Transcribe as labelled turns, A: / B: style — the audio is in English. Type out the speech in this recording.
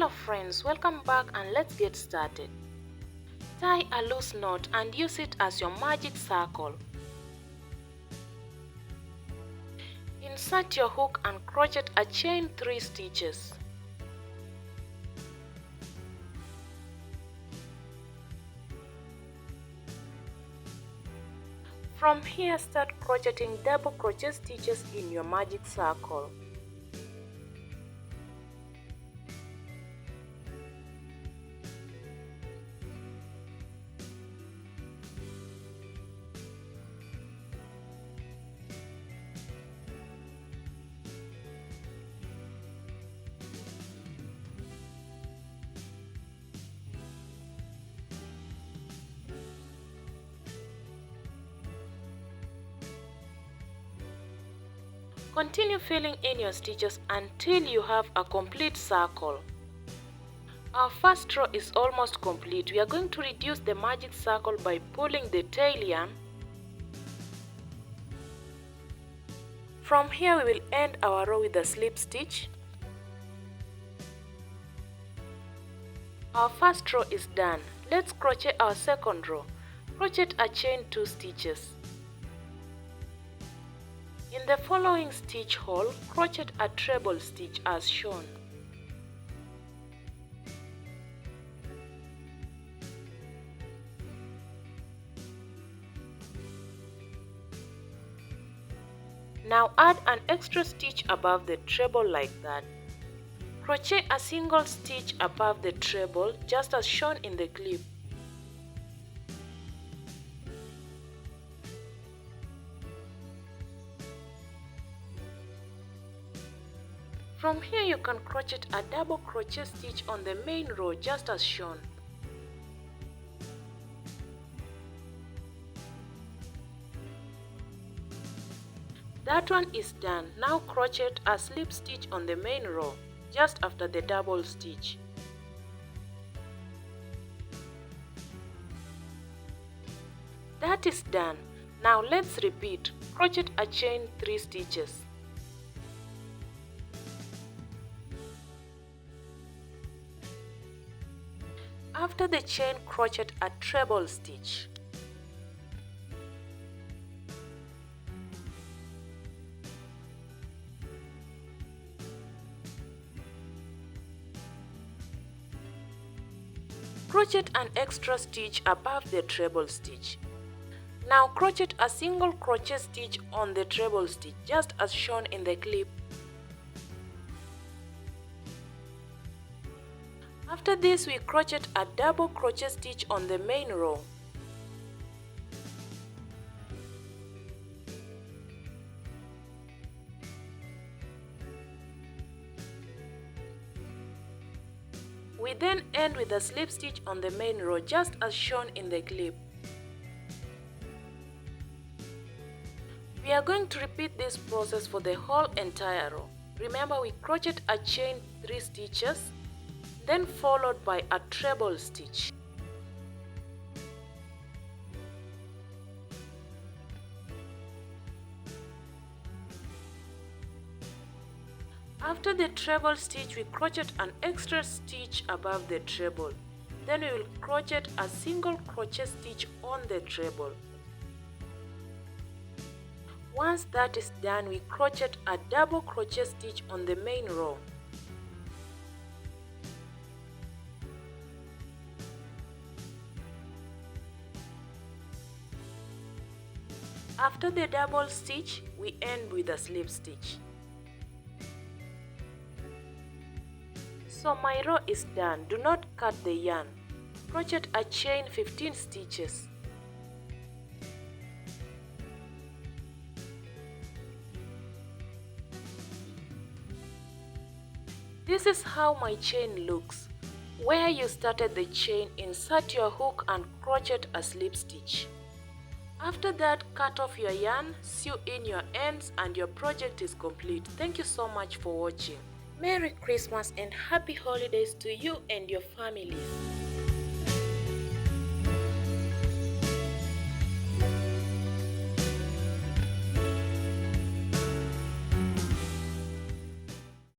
A: Hello friends, welcome back and let's get started. Tie a loose knot and use it as your magic circle. Insert your hook and crochet a chain 3 stitches. From here, start crocheting double crochet stitches in your magic circle. Continue filling in your stitches until you have a complete circle. Our first row is almost complete. We are going to reduce the magic circle by pulling the tail yarn. From here we will end our row with a slip stitch. Our first row is done. Let's crochet our second row. Crochet a chain 2 stitches. In the following stitch hole, crochet a treble stitch as shown. Now add an extra stitch above the treble like that. Crochet a single stitch above the treble just as shown in the clip. From here you can crochet a double crochet stitch on the main row just as shown. That one is done. Now crochet a slip stitch on the main row just after the double stitch. That is done. Now let's repeat. Crochet a chain 3 stitches. After the chain, crochet a treble stitch. Crochet an extra stitch above the treble stitch. Now crochet a single crochet stitch on the treble stitch just as shown in the clip. After this, we crochet a double crochet stitch on the main row. We then end with a slip stitch on the main row just as shown in the clip. We are going to repeat this process for the whole entire row. Remember, we crochet a chain 3 stitches, then followed by a treble stitch. After the treble stitch, we crochet an extra stitch above the treble. Then we will crochet a single crochet stitch on the treble. Once that is done, we crochet a double crochet stitch on the main row. After the double stitch, we end with a slip stitch. So my row is done. Do not cut the yarn. Crochet a chain 15 stitches. This is how my chain looks. Where you started the chain, insert your hook and crochet a slip stitch. After that, cut off your yarn, sew in your ends, and your project is complete. Thank you so much for watching. Merry Christmas and Happy Holidays to you and your families.